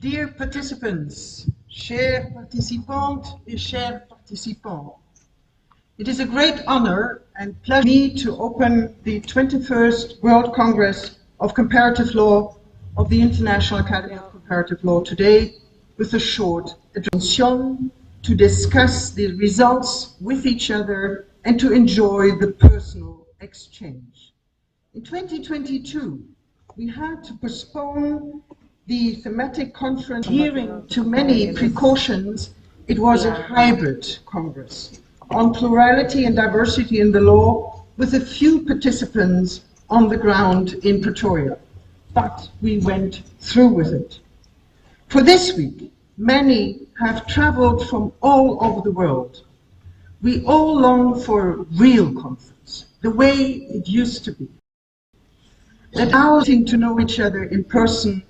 Dear participants, chères participantes et chers participants, it is a great honor and pleasure for me to open the 21st World Congress of Comparative Law of the International Academy of Comparative Law today with a short address to discuss the results with each other and to enjoy the personal exchange. In 2022, we had to postpone the thematic conference. Adhering to many precautions, it was a hybrid Congress on plurality and diversity in the law with a few participants on the ground in Pretoria. But we went through with it. For this week, many have traveled from all over the world. We all long for a real conference, the way it used to be, that allows to know each other in person,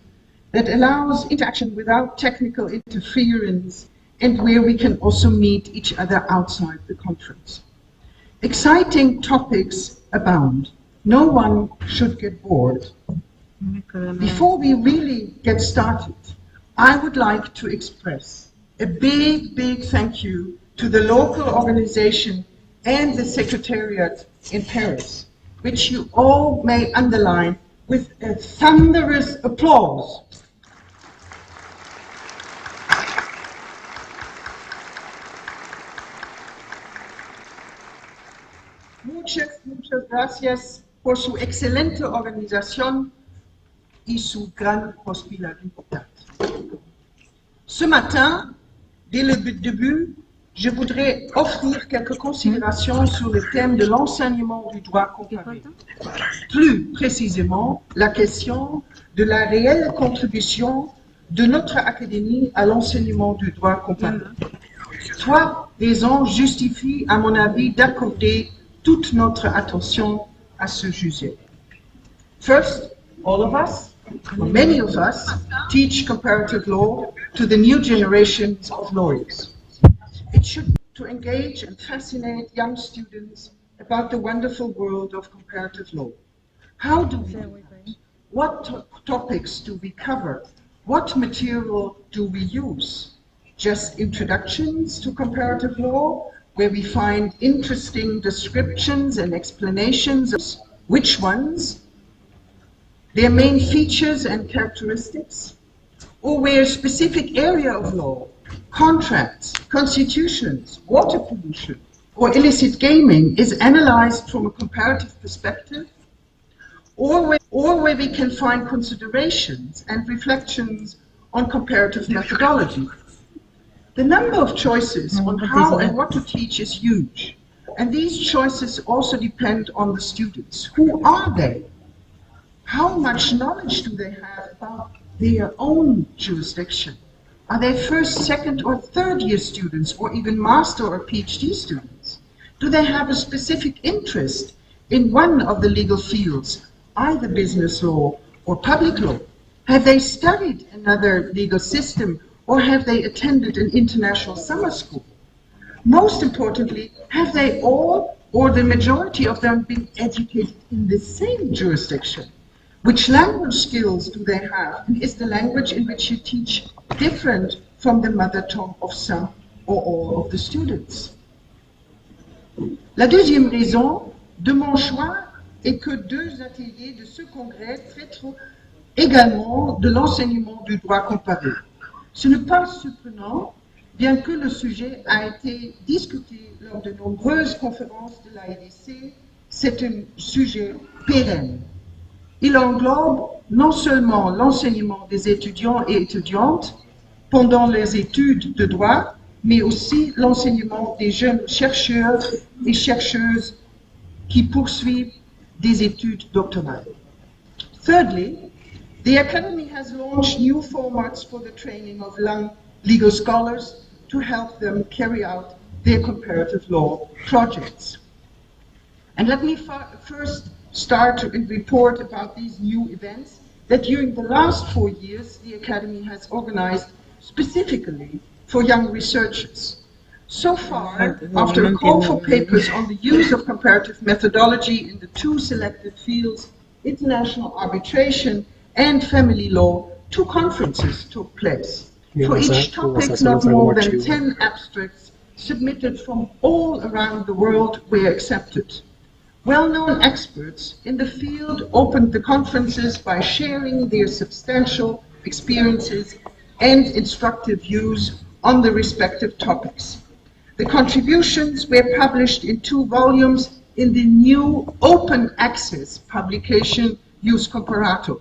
that allows interaction without technical interference, and where we can also meet each other outside the conference. Exciting topics abound. No one should get bored. Before we really get started, I would like to express a big, big thank you to the local organization and the Secretariat in Paris, which you all may underline with a thunderous applause. Muchas gracias por su excelente organización y su gran hospitalidad. Ce matin, dès le début, je voudrais offrir quelques considérations sur le thème de l'enseignement du droit comparé. Plus précisément, la question de la réelle contribution de notre Académie à l'enseignement du droit comparé. Trois raisons justifient, à mon avis, d'accorder toute notre attention à ce sujet. First, all of us, or many of us, teach comparative law to the new generations of lawyers. It should to engage and fascinate young students about the wonderful world of comparative law. How do we do that? What topics do we cover? What material do we use? Just introductions to comparative law, where we find interesting descriptions and explanations of which ones, their main features and characteristics, or where a specific area of law, contracts, constitutions, water pollution, or illicit gaming is analyzed from a comparative perspective, or where we can find considerations and reflections on comparative methodology. The number of choices on how and what to teach is huge, and these choices also depend on the students. Who are they? How much knowledge do they have about their own jurisdiction? Are they first, second, or third year students, or even master or PhD students? Do they have a specific interest in one of the legal fields, either business law or public law? Have they studied another legal system, or have they attended an international summer school? Most importantly, have they all, or the majority of them, been educated in the same jurisdiction? Which language skills do they have? And is the language in which you teach different from the mother tongue of some or all of the students? La deuxième raison de mon choix est que deux ateliers de ce congrès traitent également de l'enseignement du droit comparé. Ce n'est pas surprenant, bien que le sujet a été discuté lors de nombreuses conférences de l'AEDC, c'est un sujet pérenne. Il englobe non seulement l'enseignement des étudiants et étudiantes pendant les études de droit, mais aussi l'enseignement des jeunes chercheurs et chercheuses qui poursuivent des études doctorales. Thirdly, the Academy has launched new formats for the training of young legal scholars to help them carry out their comparative law projects. And let me first start to report about these new events that during the last 4 years the Academy has organized specifically for young researchers. So far, after a call for papers on the use of comparative methodology in the two selected fields, international arbitration and family law, 2 conferences took place. For each topic, not more than 10 abstracts submitted from all around the world were accepted. Well-known experts in the field opened the conferences by sharing their substantial experiences and instructive views on the respective topics. The contributions were published in 2 volumes in the new open access publication Jus Comparator.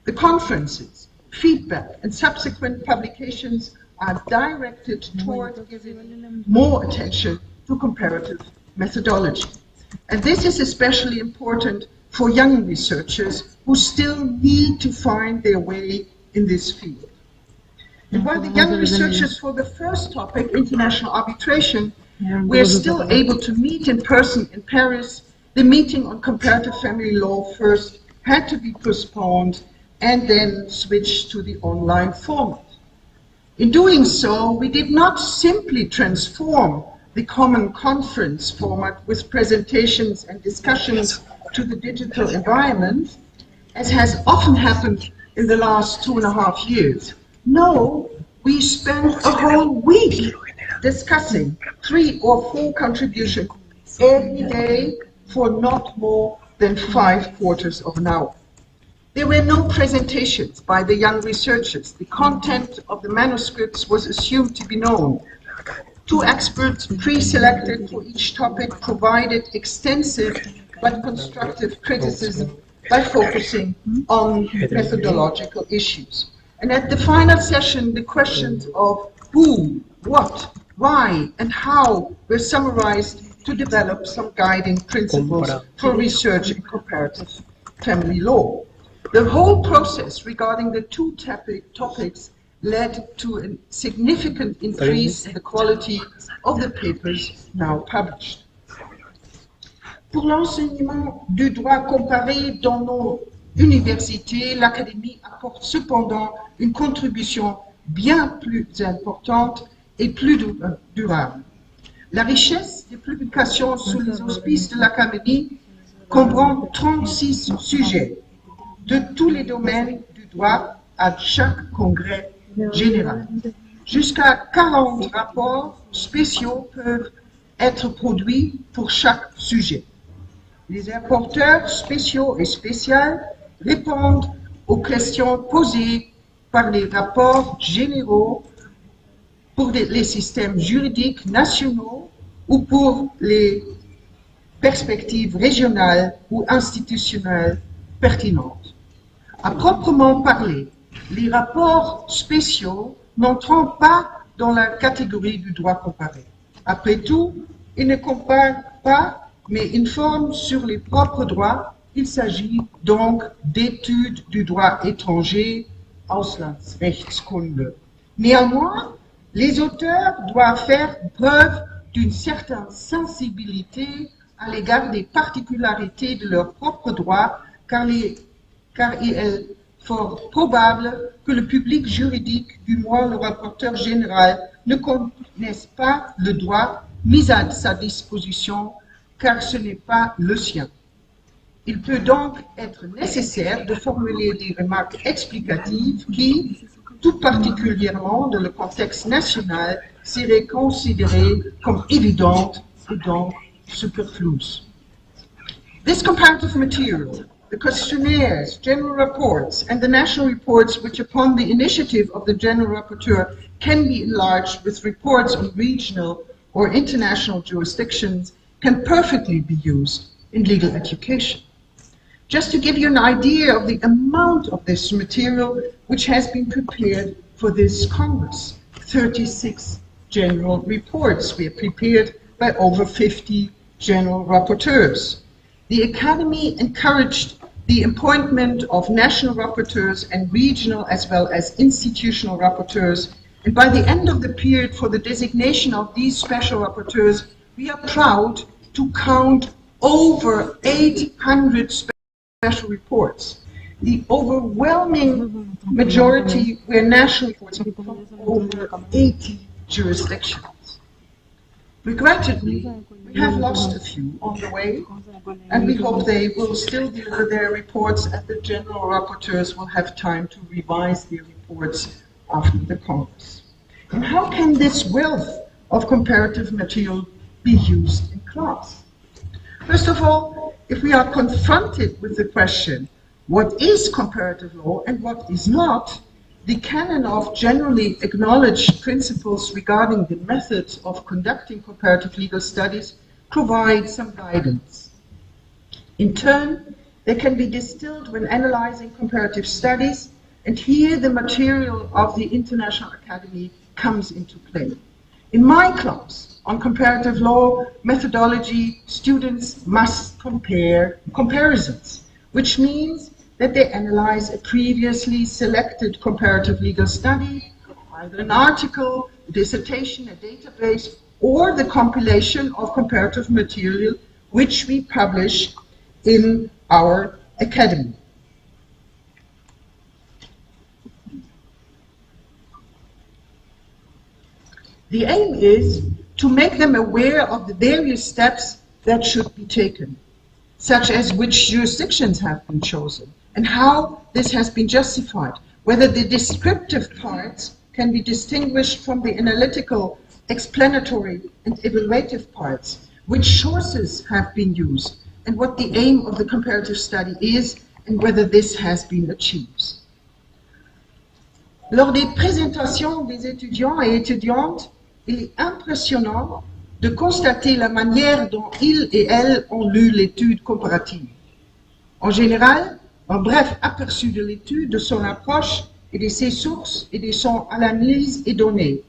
The conferences, feedback, and subsequent publications are directed toward giving more attention to comparative methodology. And this is especially important for young researchers who still need to find their way in this field. And while the young researchers for the first topic, international arbitration, were still able to meet in person in Paris, the meeting on comparative family law first had to be postponed and then switched to the online format. In doing so, we did not simply transform the common conference format with presentations and discussions to the digital environment, as has often happened in the last 2.5 years. No, we spent a whole week discussing 3 or 4 contributions every day for not more than 5/4 of an hour. There were no presentations by the young researchers. The content of the manuscripts was assumed to be known. 2 experts pre-selected for each topic provided extensive but constructive criticism by focusing on methodological issues. And at the final session, the questions of who, what, why, and how were summarized to develop some guiding principles for research in comparative family law. The whole process regarding the 2 topics led to a significant increase in the quality of the papers now published. Pour l'enseignement du droit comparé dans nos universités, l'Académie apporte cependant une contribution bien plus importante et plus durable. La richesse des publications sous les auspices de l'Académie comprend 36 sujets de tous les domaines du droit à chaque congrès général. Jusqu'à 40 rapports spéciaux peuvent être produits pour chaque sujet. Les rapporteurs spéciaux et spéciaux répondent aux questions posées par les rapports généraux pour les systèmes juridiques nationaux ou pour les perspectives régionales ou institutionnelles pertinentes. À proprement parler, les rapports spéciaux n'entrent pas dans la catégorie du droit comparé. Après tout, ils ne comparent pas, mais informent sur les propres droits. Il s'agit donc d'études du droit étranger, Auslandsrechtskunde. Néanmoins, les auteurs doivent faire preuve d'une certaine sensibilité à l'égard des particularités de leur propre droit, car il est fort probable que le public juridique, du moins le rapporteur général, ne connaisse pas le droit mis à sa disposition, car ce n'est pas le sien. Il peut donc être nécessaire de formuler des remarques explicatives qui, tout particulièrement dans le contexte national, seraient considérées comme évidentes et donc superflues. This comparative material, the questionnaires, general reports, and the national reports which upon the initiative of the general rapporteur can be enlarged with reports on regional or international jurisdictions, can perfectly be used in legal education. Just to give you an idea of the amount of this material which has been prepared for this Congress, 36 general reports were prepared by over 50 general rapporteurs. The Academy encouraged the appointment of national rapporteurs and regional as well as institutional rapporteurs, and by the end of the period for the designation of these special rapporteurs, we are proud to count over 800 special reports. The overwhelming majority were national reports from over 80 jurisdictions. Regrettably, we have lost a few on the way, and we hope they will still deliver their reports and the general rapporteurs will have time to revise their reports after the Congress. And how can this wealth of comparative material be used in class? First of all, if we are confronted with the question, what is comparative law and what is not, the canon of generally acknowledged principles regarding the methods of conducting comparative legal studies provide some guidance. In turn, they can be distilled when analyzing comparative studies, and here the material of the International Academy comes into play. In my class on comparative law methodology, students must compare comparisons, which means that they analyze a previously selected comparative legal study, either an article, a dissertation, a database, or the compilation of comparative material which we publish in our academy. The aim is to make them aware of the various steps that should be taken, such as which jurisdictions have been chosen, and how this has been justified, whether the descriptive parts can be distinguished from the analytical, explanatory, and evaluative parts, which sources have been used, and what the aim of the comparative study is, and whether this has been achieved. Lors des présentations des étudiants et étudiantes, il est impressionnant de constater la manière dont ils et elles ont lu l'étude comparative. En général, un bref aperçu de l'étude, de son approche et de ses sources et de son analyse est donné.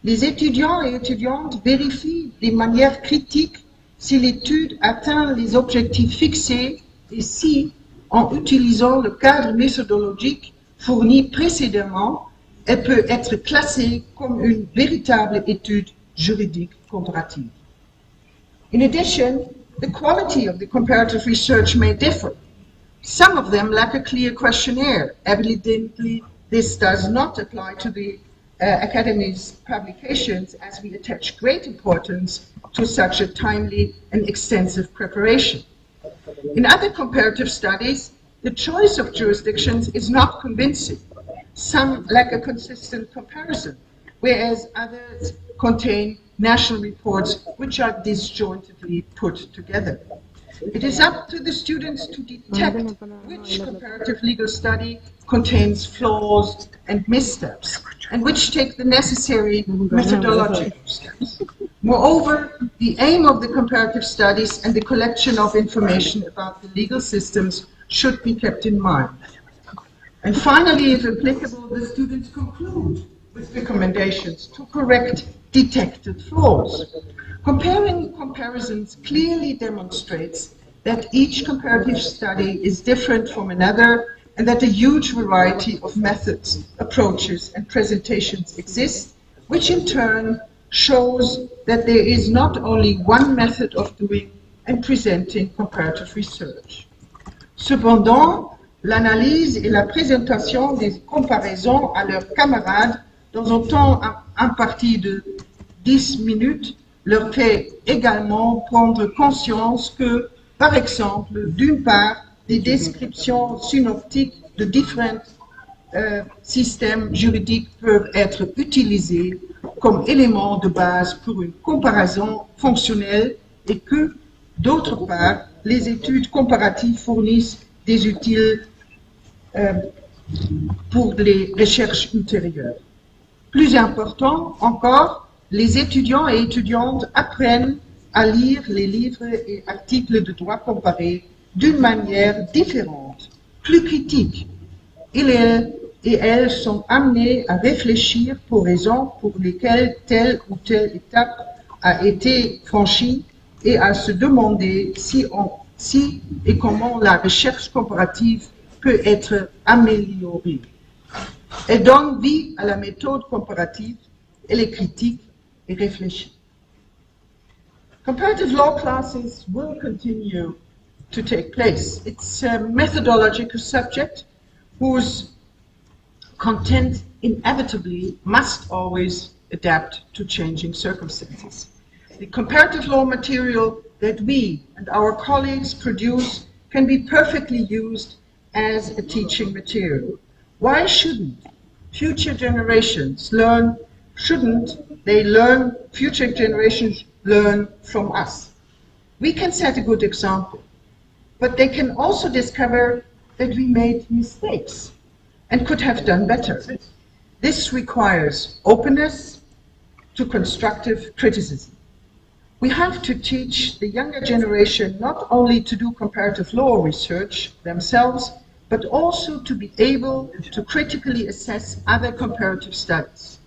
Les étudiants et étudiantes vérifient de manière critique si l'étude atteint les objectifs fixés et si, en utilisant le cadre méthodologique fourni précédemment, elle peut être classée comme une véritable étude juridique comparative. In addition, the quality of the comparative research may differ. Some of them lack a clear questionnaire. Evidently, this does not apply to the Academy's publications, as we attach great importance to such a timely and extensive preparation. In other comparative studies, the choice of jurisdictions is not convincing. Some lack a consistent comparison, whereas others contain national reports which are disjointedly put together. It is up to the students to detect which comparative legal study contains flaws and missteps, and which take the necessary methodological steps. Moreover, the aim of the comparative studies and the collection of information about the legal systems should be kept in mind. And finally, if applicable, the students conclude with recommendations to correct detected flaws. Comparing comparisons clearly demonstrates that each comparative study is different from another and that a huge variety of methods, approaches, and presentations exist, which in turn shows that there is not only one method of doing and presenting comparative research. Cependant, l'analyse et la présentation des comparaisons à leurs camarades dans un temps imparti de 10 minutes leur fait également prendre conscience que, par exemple, d'une part, des descriptions synoptiques de différents systèmes juridiques peuvent être utilisées comme éléments de base pour une comparaison fonctionnelle et que, d'autre part, les études comparatives fournissent des outils pour les recherches ultérieures. Plus important encore, les étudiants et étudiantes apprennent à lire les livres et articles de droit comparé d'une manière différente, plus critique. Ils et elles sont amenés à réfléchir aux raisons pour lesquelles telle ou telle étape a été franchie et à se demander si et comment la recherche comparative peut être améliorée. Elle donne vie à la méthode comparative, elle est critique et réfléchie. Comparative law classes will continue to take place. It's a methodological subject whose content inevitably must always adapt to changing circumstances. the comparative law material that we and our colleagues produce can be perfectly used as a teaching material. Why shouldn't future generations learn from us? We can set a good example, but they can also discover that we made mistakes and could have done better. This requires openness to constructive criticism. We have to teach the younger generation not only to do comparative law research themselves, but also to be able to critically assess other comparative studies.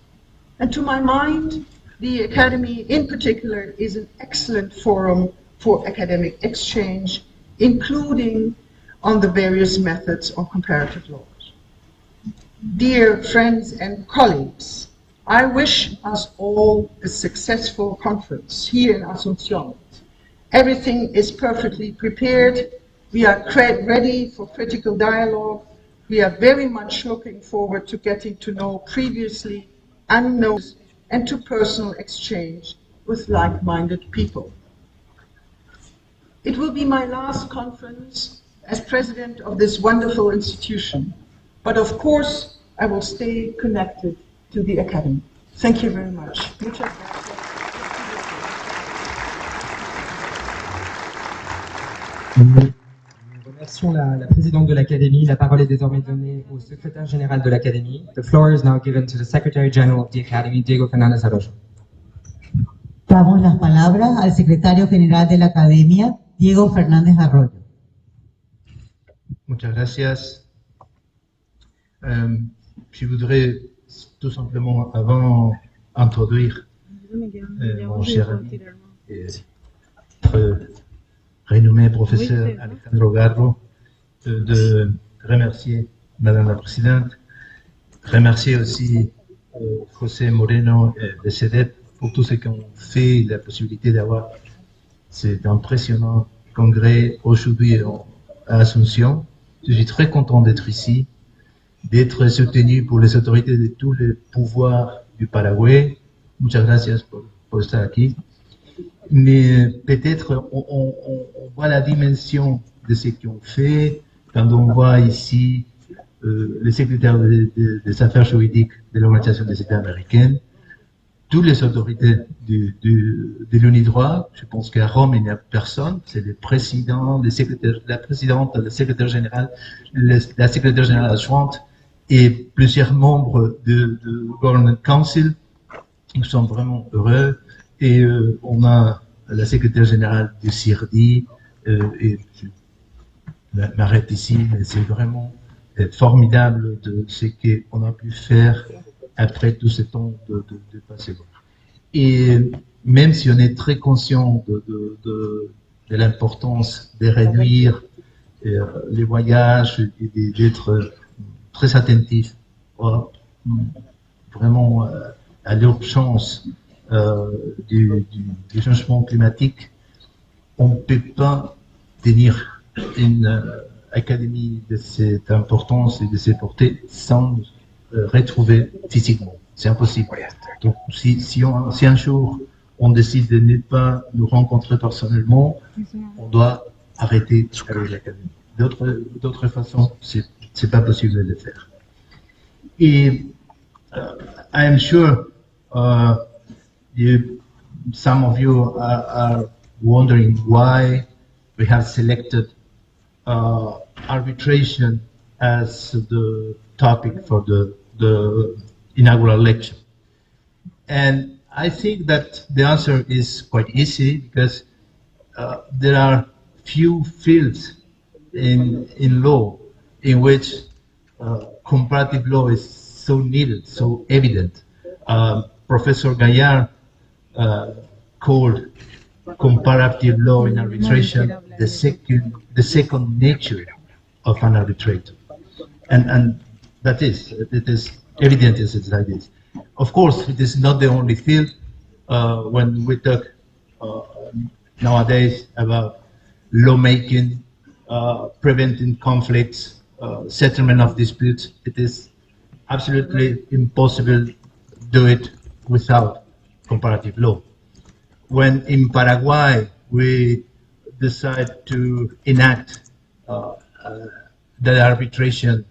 And to my mind, the Academy in particular is an excellent forum for academic exchange, including on the various methods of comparative law. Dear friends and colleagues, I wish us all a successful conference here in Asunción. Everything is perfectly prepared. We are ready for critical dialogue. We are very much looking forward to getting to know previously unknown and to personal exchange with like-minded people. It will be my last conference as president of this wonderful institution, but of course I will stay connected to the Academy. Thank you very much. Muchas gracias. Nous remercions la présidente de l'Académie. La parole est désormais donnée au secrétaire général de l'Académie. The floor is now given to the Secretary General of the Academy, Diego Fernández Arroyo. Damos las palabras al secretario general de la Academia, Diego Fernández Arroyo. Muchas gracias. Je voudrais tout simplement, avant introduire mon cher ami et renommé professeur Alejandro Garro, de remercier Madame la Présidente, remercier aussi José Moreno de CEDEP pour tout ce qu'on fait, la possibilité d'avoir cet impressionnant congrès aujourd'hui à Asunción. Je suis très content d'être ici, d'être soutenu pour les autorités de tous les pouvoirs du Paraguay. Muchas gracias por estar aquí. Mais peut-être on voit la dimension de ce qu'on fait quand on voit ici le secrétaire des affaires juridiques de l'Organisation des États américaines, toutes les autorités de l'UNIDROIT. Je pense qu'à Rome, il n'y a personne. C'est le président, la présidente, le secrétaire général, la secrétaire générale adjointe et plusieurs membres de Government Council. Nous sommes vraiment heureux. Et on a la secrétaire générale du CIRDI, et je m'arrête ici, mais c'est vraiment formidable de ce qu'on a pu faire après tout ce temps de passé. Et même si on est très conscient de l'importance de réduire les voyages et d'être très attentif vraiment à l'urgence du changement climatique, on ne peut pas tenir une académie de cette importance et de cette portée sans retrouver physiquement. C'est impossible. Donc, si un jour on décide de ne pas nous rencontrer personnellement, on doit arrêter avec l'académie. D'autres façons, c'est pas possible de le faire. Et I am sure some of you are wondering why we have selected arbitration as the topic for the inaugural lecture. And I think that the answer is quite easy, because there are few fields in law in which comparative law is so needed, so evident. Professor Gaillard called comparative law in arbitration the second nature of an arbitrator, and it is evident as it's like this. Of course, it is not the only field. When we talk nowadays about lawmaking, preventing conflicts, settlement of disputes, it is absolutely impossible to do it without comparative law. when in Paraguay we decided to enact the arbitration,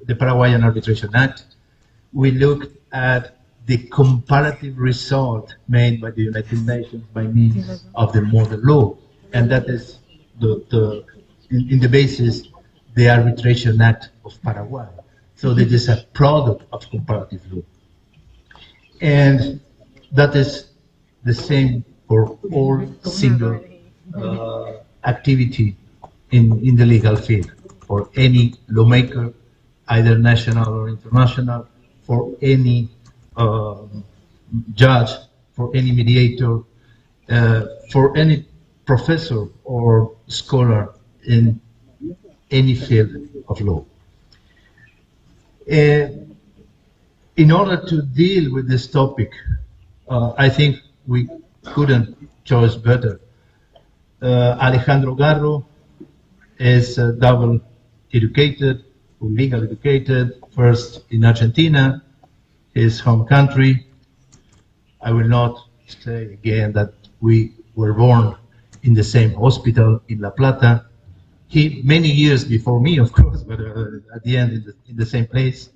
the Paraguayan Arbitration Act, we looked at the comparative result made by the United Nations by means of the model law, and that is in the basis the Arbitration Act of Paraguay. So this is a product of comparative law, and that is the same for all single activity in the legal field, for any lawmaker, either national or international, for any judge, for any mediator, for any professor or scholar in any field of law. In order to deal with this topic, I think we couldn't choose better. Alejandro Garro is double educated, legal educated, first in Argentina, his home country. I will not say again that we were born in the same hospital in La Plata. He, many years before me, of course, but at the end in the same place.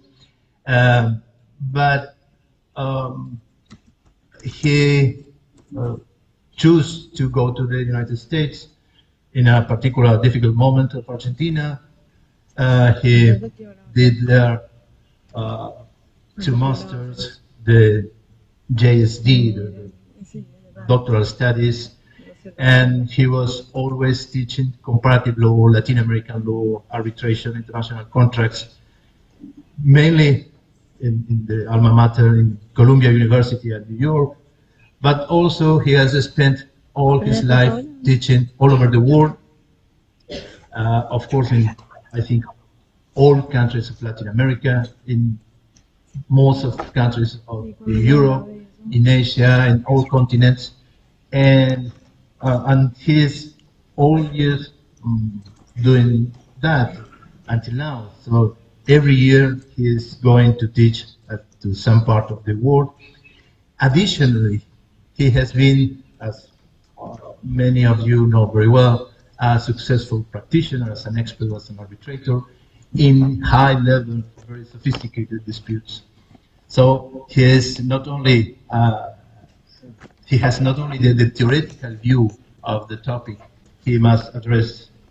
He chose to go to the United States in a particular difficult moment of Argentina. He did there 2 masters, the JSD, the doctoral studies, and he was always teaching comparative law, Latin American law, arbitration, international contracts, mainly in the alma mater in Columbia University at New York, but also he has spent all his life teaching all over the world, of course in, I think, all countries of Latin America, in most of the countries of Europe, in Asia, in all continents, and he's all years doing that until now. So every year he's going to teach to some part of the world. Additionally, he has been, as many of you know very well, a successful practitioner, as an expert, as an arbitrator in high-level, very sophisticated disputes. So he is not only he has not only the theoretical view of the topic, he must address